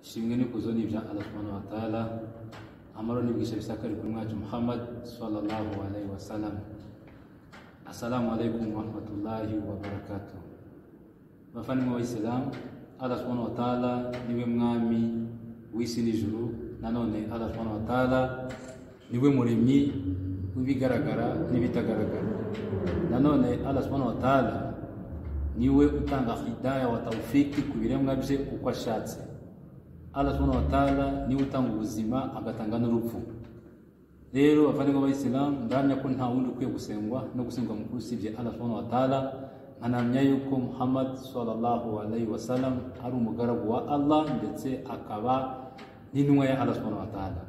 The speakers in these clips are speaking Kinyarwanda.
Shimwe ni kuzoni vya Allah subhanahu wa ta'ala amaro nibigisha bisakari kuri mwacu Muhammad sallallahu alaihi wasallam. Assalamu alaikum wa rahmatullahi wa barakatuh. Bafani wa Islam, Allah subhanahu wa ta'ala niwe mwami w'isi n'ijuru, nanone Allah subhanahu wa ta'ala niwe muremyi w'ibigaragara n'ibitagaragara. Nanone Allah subhanahu wa ta'ala niwe utanga hidayah wa tawfiki ku biremwa bye uko ashatse. Allah subhanahu wa ta'ala niwe utanga ubuzima agatanga n'urupfu. Rero abavandimwe b'Abayisilamu ndamya ko nta wundi ukwiye gusengwa no gusengwa mukuru usibye Allah subhanahu wa ta'ala. Nkanamya yuko Muhammad sallallahu alaihi wasallam ari umugaragu wa Allah ndetse akaba n'intumwa ya Allah subhanahu wa ta'ala.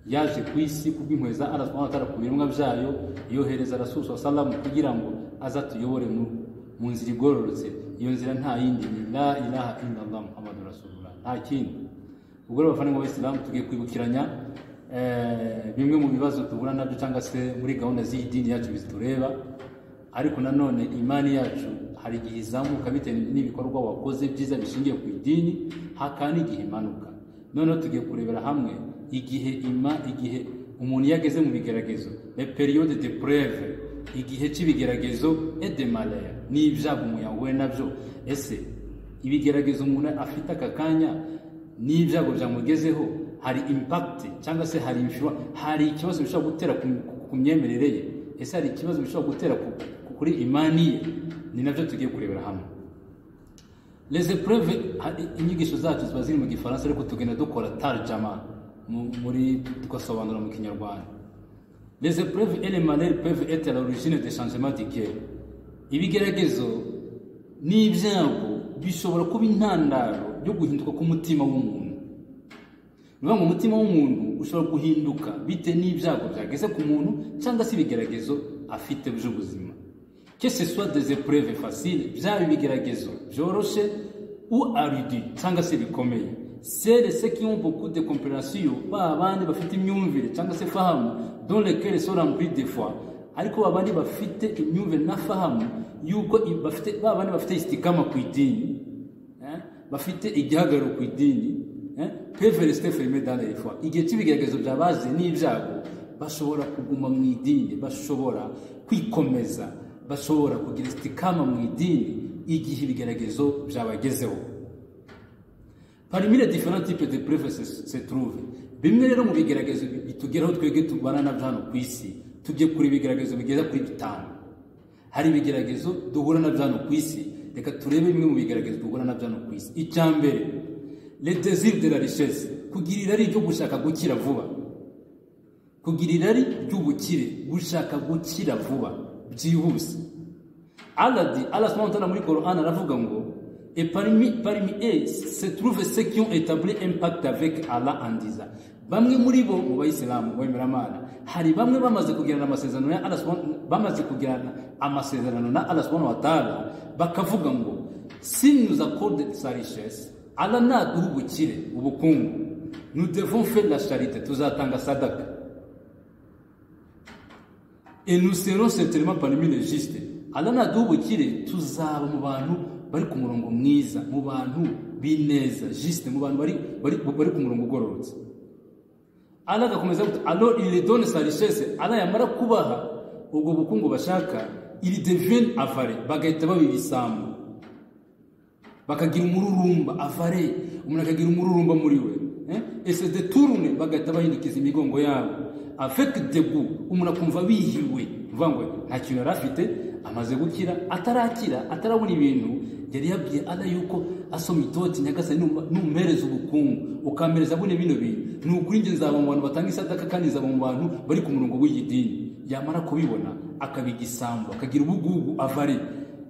Yaje ku isi kubw'impuhwe za Allah subhanahu wa ta'ala ku biremwa byayo, yohereza Rasul sallallahu kugira ngo azatuyobore mu nzira igororotse. Iyo nzira nta yindi ni la ilaha illallah Muhammadur Rasulullah, nta kindi. Ubwo abafana b'Abayisilamu tugiye kwibukiranya bimwe mu bibazo tubura nabyo cyangwa se muri gahunda z'idini yacu bizitureba, ariko nanone imani yacu hari igihe izamuka bitewe n'ibikorwa wakoze byiza bishingiye ku idini, hakana igihe imanuka. Noneho tugiye kurebera hamwe igihe umuntu yageze mu bigeragezo, les périodes de preuve, igihe cy'ibigeragezo et de malheur, n'ibyago umuyahuye nabyo. Ese ibigeragezo umuntu afite aka kanya n'ibyago byamugezeho hari impact cyangwa se hari ikibazo bishobora gutera ku myemerere ye? Ese hari ikibazo bishobora gutera kuri imani ye? Ni nabyo tugiye kurebera hamwe. Les épreuves, inyigisho zacu ziba ziri mu Gifaransa ariko tugenda dukora tarjama muri tugasobanura mu Kinyarwanda. Les épreuves et les malheurs peuvent être à l'origine des changements du cœur. Ibigeragezo n'ibyago bishobora kuba intandaro yo guhinduka k'umutima w'umuntu. Niba mu mutima w'umuntu ushobora guhinduka bite n'ibyago byageze ku muntu cyangwa se ibigeragezo afite by'ubuzima. Que ce soit des épreuves faciles, byaba ibigeragezo byoroshe ou ardu cyangwa se bikomeye. C'est ceux qui ont beaucoup de compréhension, babandi bafite imyumvire cyangwa se fahamu, dont les cœurs sont remplis de foi. Ariko babandi bafite imyumvire na fahamu yuko babandi bafite istikama ku idini, bafite igihagararo ku idini, peuvent rester fermés dans la foi. Igihe cy'ibigeragezo byabaje n'ibyago bashobora kuguma mu idini, bashobora kwikomeza, bashobora kugira istikama mu idini igihe ibigeragezo byabagezeho. Parmi les différents types de preuves se trouvent bimwe rero mu bigeragezo bitugeraho twege tubana na byano ku isi. Tugiye kuri ibigeragezo bigeza kuri 5. Hari ibigeragezo duhura na byano ku isi, reka turebe bimwe mu bigeragezo duhura na byano ku isi. Icyambere, le désir de la richesse, kugira irari ryo gushaka gukira vuba. Kugira irari ry'ubukire, gushaka gukira vuba byihuse. Allah subhanahu wa ta'ala muri Qur'an aravuga ngo et parmi eux se trouvent ceux qui ont établi un pacte avec Allah en disant, bamwe muri bo mu Bayisilamu bemeramana hari bamwe bamaze kugirana amasezerano ya Allah subhanahu wa ta'ala, bakavuga ngo si nous accorde sa richesse, Allah naduha ubukire, ubukungu, nous devons faire la charité, tuzatanga sadaka, et nous serons certainement parmi les justes. Allah naduha ubukire, tuzaba mu bantu bari ku murongo mwiza, mu bantu bineza, juste, mu bantu bari ku murongo ugororotse. Allah gakomeza gute, alors il donne sa richesse, Allah yamara kubaha ubwo bukungu bashaka, il devient avare, bagahita babibisambu, bakagira umururumba. Avare, umuntu akagira umururumba muri we, et se détourne, bagahita bahindukiza imigongo yabo avec dégoût, umuntu akumva bihiwe, uvuga ngo nta kintu yarafite, amaze gukira, atarabona ibintu yari yabwiye Allah yuko asoma itoti nyagasani numereza ubukungu ukamereza bune bino bintu, n'ukuri nge nzaba mu bantu batanga isadaka kandi nzaba mu bantu bari ku murongo w'idini. Yamara kubibona akabigisambu, akagira ubugugu, avare,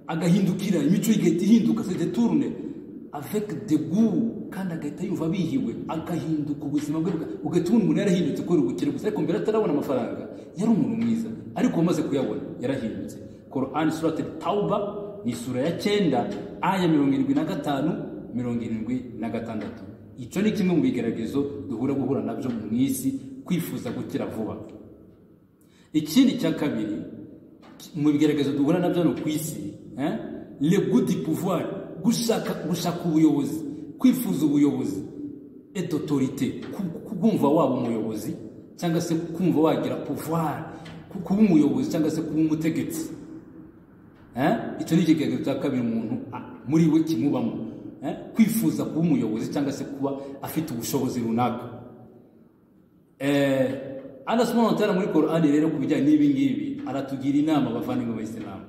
agahindukira, imico igahita ihinduka, se détourne avec dégoût, kandi agahita yumva bihiwe, agahinduka ubuzima bwe ugahita ubona umuntu yarahindutse kubera ubukire gusa, ariko mbere atarabona amafaranga yari umuntu mwiza, ariko umaze kuyabona yarahindutse. Qur'an surat Tauba ni sura ya 9 aya 75-76. Icyo ni kimwe mu bigeragezo duhura nabyo mu isi, kwifuza gukira vuba. Ikindi cya kabiri mu bigeragezo duhura nabyo no ku isi, le goût du pouvoir, gushaka ubuyobozi, kwifuza ubuyobozi. et d'autorité, kumva waba umuyobozi cyangwa se kumva wagira pouvoir, kuba umuyobozi cyangwa se kuba umutegetsi. Icyo ni ikigega cya kabiri umuntu muri we kimubamo, kwifuza kuba umuyobozi cyangwa se kuba afite ubushobozi runaka. Allah subhanahu wa ta'ala muri Qur'an rero kubijyanye n'ibi ngibi aratugira inama bavandimwe b'Islam.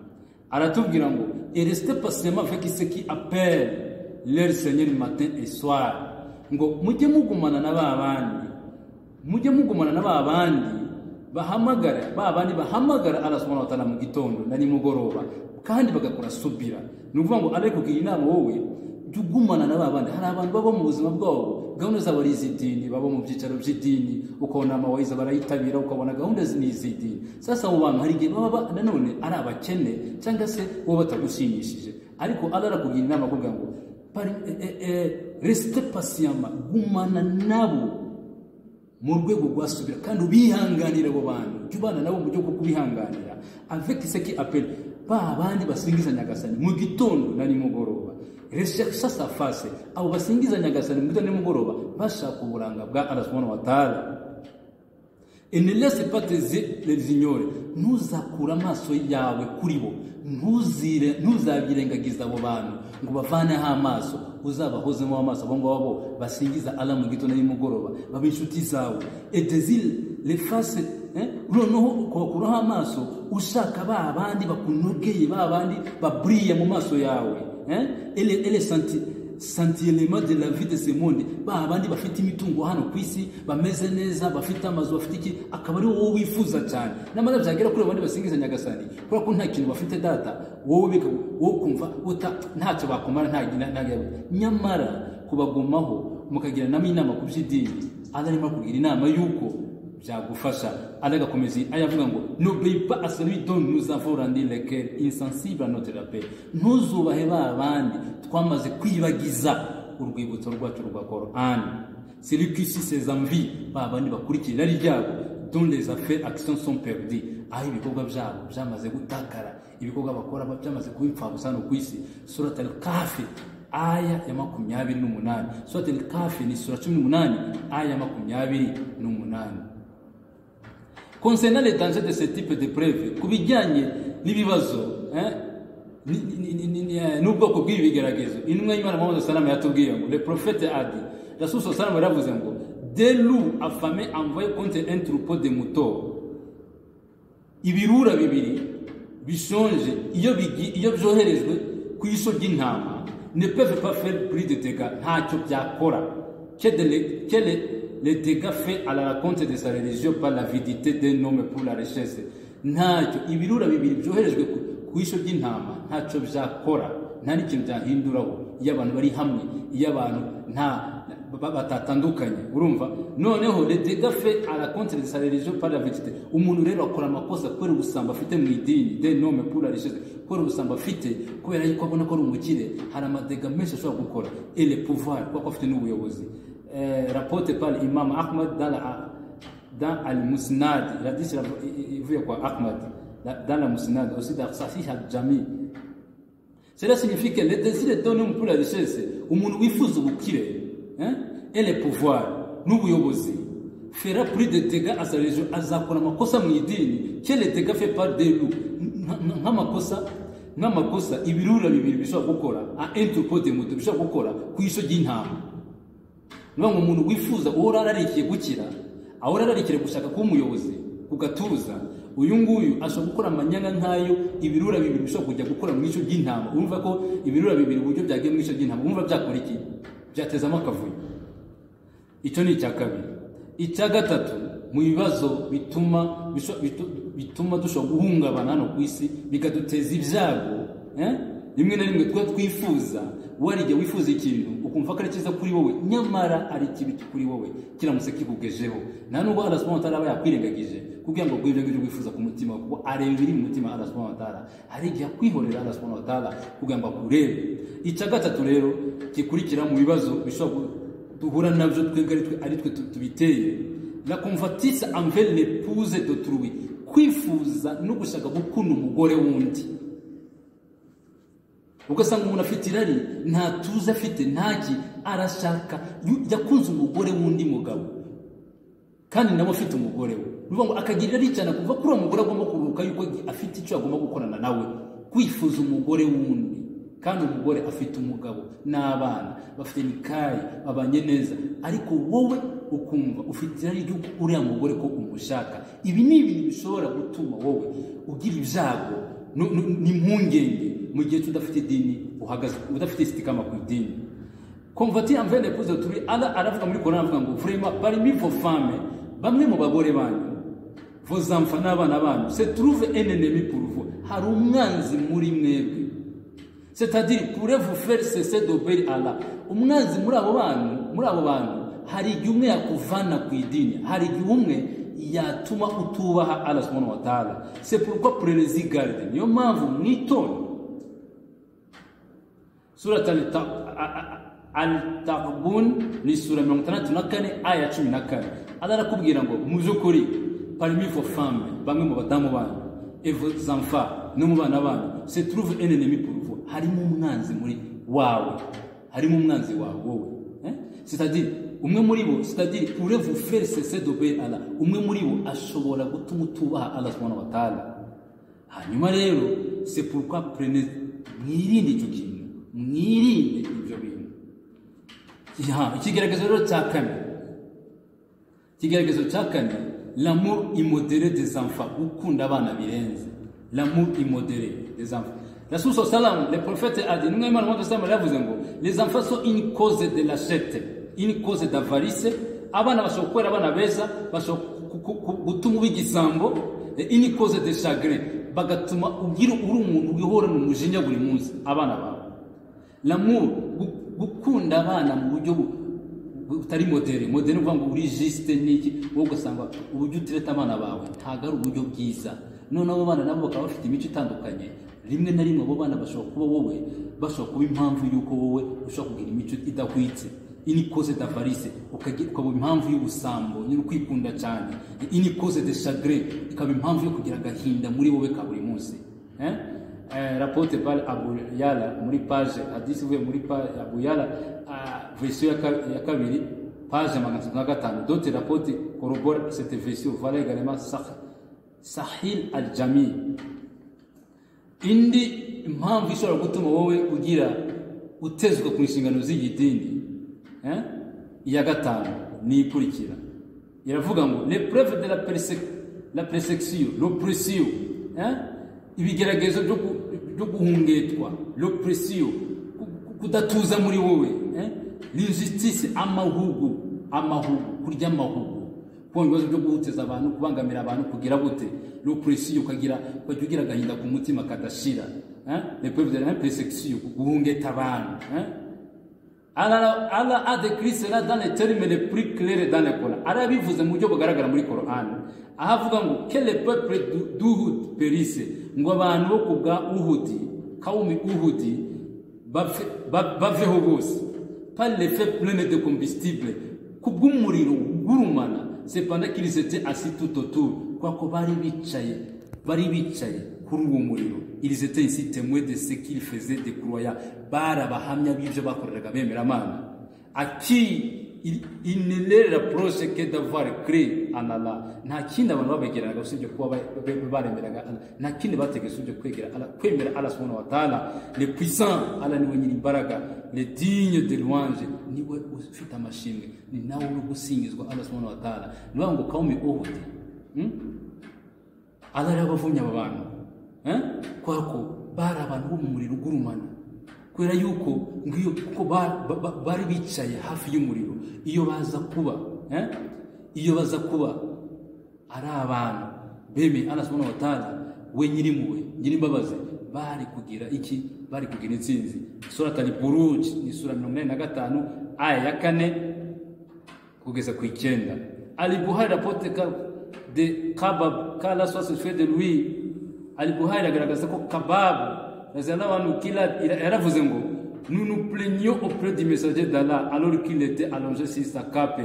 Aratubwira ngo restez patiemment avec ceux qui appellent leur Seigneur matin et soir. Ngo mujye mugumana na babandi, bahamagara Allah subhanahu wa ta'ala mu gitondo na nimugoroba kandi bagakora subira. Nuvuga ngo ariko kugira inama wowe jugumana na babandi. Hari abantu baba mu buzima bwabo gahunda zabo ari izidini, baba mu byicaro by'idini, ukabona amawayiza barayitabira, ukabona gahunda z'izidini. Sasa abo bantu hari igihe baba nanone ari abakene cyangwa se bo batagushimishije, ariko Allah arakugira inama kugira ngo restez patiemment, gumana nabo mu rwego rwasubira kandi ubihanganira abo bantu, jubana nabo mu byo kubihanganira avec ce qui appelle babandi basingiza Nyagasani mu gitondo na nimugoroba. Recherche sa face abo basingiza Nyagasani mu gitondo na nimugoroba bashaka uburanga bwa Allah subhanahu wa ta'ala. Et ne laisse pas les ignorer, ntuzakura amaso yawe kuri bo, ntuzabirengagiza abo bantu ngo bavaneho amaso, uzabahozemo amaso abo ngabo basingiza Allah mu gitondo na nimugoroba, baba inshuti zawe. Et désire les faces, noneho ukabakuraho amaso ushaka ba bandi bakunogeye, ba bandi babriye mu maso yawe, et les sentiments de la vie de ce monde, ba bandi bafite imitungo hano kwisi, bameze neza, bafite amazu, bafite iki, akaba ari wowe wifuza cyane. Namara byagera kuri abandi basingiza Nyagasani kubera ko nta kintu bafite data, wowe kumva ntacyo bakumara, nyamara kubagumaho mukagira namo inama ku by'idini. Allah arimo kugira inama yuko byagufasha. Allah gakomeza ayavuga ngo n'obéis pas à celui dont nous avons rendu le cœur insensible à notre appel. Ntuzubahe ba bandi twamaze kwibagiza urwibutso rwacu rwa Qur'an. Celui qui suit ses envies, ba bandi bakurikira ari ryabo, dont les affaires actions sont perdues, aho ibikorwa byabo byamaze gutakara, ibikorwa bakora byamaze kubipfa busano kwisi. Surat al-Kahf aya ya 28. Surat al-Kahf ni sura 18 aya ya 28. Concernant les dangers de ce type de preuve, kubijyanye n'ibibazo n'ubwoko bw'ibigeragezo, intumwa y'Imana Muhammad sallallahu yatubwiye ngo le prophète a dit, Rasul sallallahu yaravuze ngo des loups affamés envoyés contre un troupeau de moutons, ibirura bibiri bishonje iyo byoherejwe ku isho ry'intama, ne peuvent pas faire plus de dégâts, ntacyo byakora les dégâts faits à la raconte de sa religion par l'avidité d'un homme pour la richesse. Ntacyo ibirura bibiri byoherejwe ku isho ry'intama ntacyo byakora, nta n'ikintu byahinduraho iyo abantu bari hamwe, iyo abantu batatandukanye. Urumva? Noneho les dégâts faits à la contre de sa religion par l'avidité, umuntu rero akora amakosa kubera ubusamba afite mu idini, d'un homme pour la richesse, kubera ubusamba afite kubera yuko abona ko ari umukire, hari amadega menshi ashobora gukora. Et le pouvoir kuko afite n'ubuyobozi. Rapporté par l'imam Ahmad dans al-Musnad, il a dit il veut quoi Ahmad dans al-Musnad aussi dans Sahih al-Jami. Cela signifie que le désir d'un homme pour la richesse, umuntu wifuza ubukire, et le pouvoir n'ubuyobozi fera plus de dégâts à sa religion, azakora amakosa mu idini que les dégâts faits par des loups, nk'amakosa ibirura bibiri bishobora gukora a un troupeau de moutons bishobora gukora ku isho ry'intama. Niba umuntu wifuza uhora ararikiye gukira, ahora ararikiye gushaka kuba umuyobozi kugatuza, uyu nguyu ashobora gukora amanyanga nkayo ibirura bibiri bishobora kujya gukora mu isho ry'intama. Urumva ko ibirura bibiri uburyo byagiye mu isho ry'intama, urumva byakora iki? Byatezamo akavuyo. Icyo ni icya kabiri. Icya gatatu, mu bibazo bituma dushobora guhungabana hano ku isi bikaduteza ibyago, rimwe na rimwe twifuza, warije wifuza ikintu ukumva ko ari cyiza kuri wowe, nyamara ari kibi kuri wowe kiramutse kikugejeho. Nta nubwo Allah subhanahu wa ta'ala yakwirengagije kugira ngo gwibyo wifuza ku mutima, kuko areba ibiri mu mutima Allah subhanahu wa ta'ala, hari igihe kwihorera Allah subhanahu wa ta'ala kugira ngo akurebe. Icya gatatu rero gikurikira mu bibazo bishobora duhura nabyo twebwe ari twe tubiteye, la convoitise envers l'épouse d'autrui, kwifuza no gushaka gukunda umugore wundi. ugasanga umuntu afite irari ntatuza afite ntaki arashaka yakunze umugore wundi mugabo kandi nawe afite umugore we bivuga ngo akagira irari cyane kuva kuri uwo mugore agomba kuruka yuko afite icyo agomba gukorana nawe kwifuza umugore wundi kandi umugore afite umugabo n'abana bafite nikayi babanye neza ariko wowe ukumva ufite irari ry'uko uriya mugore ko umushaka. Ibi ni ibintu bishobora gutuma wowe ugira ibyago n'impungenge mu gihe tudafite idini uhagaze udafite istikama ku idini. Converti envers l'épouse d'autrui, Allah aravuga muri Coran avuga ngo vraiment parmi vos femmes bamwe mu bagore banyu vos enfants n'abana banyu se trouve un ennemi pour vous, hari umwanzi muri mwebwe. C'est-à-dire pourrait vous faire cesser d'obéir Allah. Umwanzi muri abo bantu hari igihe umwe yakuvana ku idini, hari igihe umwe yatuma utubaha Allah subhanahu wa ta'ala. C'est pourquoi prenez-y garde. Niyo mpamvu mwitonde. Surat Al-Taghabun ni sura 64 aya 14. Allah arakubwira ngo mu by'ukuri parmi vos femmes bamwe mu badamu banyu et vos enfants no mu bana banyu se trouve un ennemi pour vous. Harimo umwanzi muri wawe, harimo umwanzi wawe wowe. C'est-à-dire umwe muri bo, c'est-à-dire pourrait vous faire cesser d'obéir Allah. Umwe muri bo ashobora gutuma utubaha Allah subhanahu wa ta'ala. Hanyuma rero c'est pourquoi prenez mwirinde icyo kintu, mwirinde ibyo bintu. Ikigaragazo rero cya kane l'amour immodéré des enfants, gukunda abana birenze. L'amour immodéré des enfants. Rasul sallam, le prophète a dit, les enfants sont une cause de la lâcheté, une cause d'avarice. Abana bashobora abana beza bashobora gutuma ubigisambo, une cause de chagrin, bagatuma ugira uri umuntu wihora mu mujinya buri munsi abana bawe. L'amour, gukunda abana mu buryo butari modere uvuga ngo uri juste niki wowe ugasanga uburyo utireta abana bawe ntago ari uburyo bwiza. None abo bana nabo bakaba bafite imico itandukanye, rimwe na rimwe abo bana bashobora kuba wowe bashobora kuba impamvu yuko wowe ushobora kugira imico idahwitse, ini cause d'avarice ukaba impamvu y'ubusambo nyine kwikunda cyane, ini cause de chagrin ikaba impamvu yo kugira agahinda muri wowe ka buri munsi. Rapporte par Abu Yala muri page hadisi vuye muri page Abu Yala version ya kabiri page 55. D'autres rapports corroborent cette version. Voilà également Sahil al-Jami. Indi impamvu ishobora gutuma wowe ugira utezwa ku inshingano z'igidini iya gatanu ni ikurikira. Iravuga ngo l'épreuve de la persécution, l'oppression, ibigeragezo byo guhungetwa, l'oppression, kudatuza muri wowe, l'injustice, amahugu, kurya amahugu, kwa ibibazo byo guhuteza abantu, kubangamira abantu, kugira gute, l'oppression, ukagira agahinda ku mutima kadashira, l'épreuve de la persécution, guhungeta abantu. Allah a décrit cela dans les termes les plus clairs dans le Coran. Allah bivuze mu buryo bugaragara muri Coran. Ahavuga ngo que le peuple d'Uhud périsse, ngo abantu bo kubwa Uhudi, kaumi Uhudi baveho bose, par l'effet plein de combustible, kubw'umuriro gurumana, cependant qu'ils étaient assis tout autour, kwako bari bicaye kuri uwo muriro. Ils étaient ici témoins de ce qu'ils faisaient des croyants. Barabahamya b'ibyo bakoreraga bemeramana. À qui il ne leur reproche que d'avoir cru en Allah. Nta kindi abantu babegeraga usibye kuba baremeraga Allah. Nta kindi bategetse usibye kwemera Allah subhanahu wa ta'ala. Le puissant, Allah niwe nyiri imbaraga. Le digne de louange, niwe ufite amashimwe. Ni nawe uri gusingizwa Allah subhanahu wa ta'ala. Niwe ngo kaumi Uhud. Allah yarabavumye aba bantu. Kwako bari abantu bo mu muriro ugurumana, kubera yuko ngiyo kuko bari bicaye hafi y'umuriro. Iyo baza kuba ari abantu beme Allah subhanahu wa ta'ala we nyiri imbabazi, bari kugira intsinzi. Surat al-Buruj ni sura 85 aya ya 4 kugeza ku 9. Al-Bukhari rapporte de Kabab kala soit fait de lui. Al-Bukhari agaragaza ko Kabab razana abantu kila yaravuze ngo nous nous plaignions auprès du messager d'Allah alors qu'il était allongé sur sa cape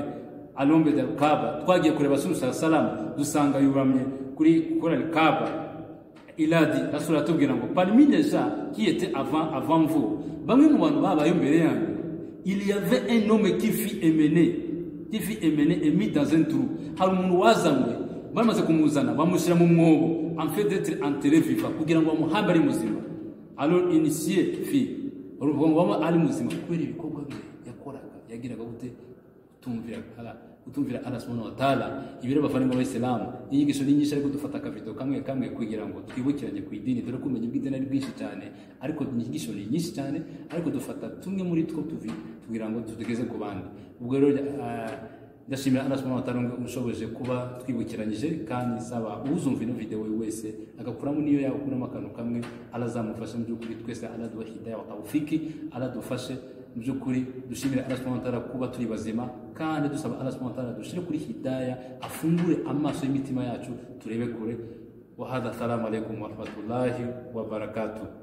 à l'ombre de Kaaba. Twagiye kureba Rasul sallallahu alayhi wasallam dusanga yuramye kuri al-Kaaba Il a dit, la surah parmi les gens qui étaient avant vous, il y avait un homme qui fut émené et mis dans un trou. En fait d'être enterré vivant. Alors initié fit. Utumvira Allah subhanahu wa ta'ala ibiro bavana mu Islam inyigisho nyinshi ariko dufata akavido kamwe kugira ngo twibukiranye ku idini dore ko umenye bw'idini ari bwinshi cyane ariko inyigisho ni nyinshi cyane ariko dufata tumwe muri two tugira ngo tutugeze ku bandi. Ubwo rero ndashimira Allah subhanahu wa ta'ala umushoboje kuba twibukiranyije kandi saba uzumva ino video wese agakuramo niyo yakuramo akantu kamwe Allah azamufasha mu by'ukuri twese Allah duha hidayah wa tawfiki Allah dufashe mu by'ukuri dushimira Allah subhanahu wa ta'ala kuba turi bazima kandi dusaba Allah subhanahu wa ta'ala dushire kuri hidayah afungure amaso y'imitima yacu turebe kure. Wa hadha, assalamu alaykum wa rahmatullahi wa barakatuh.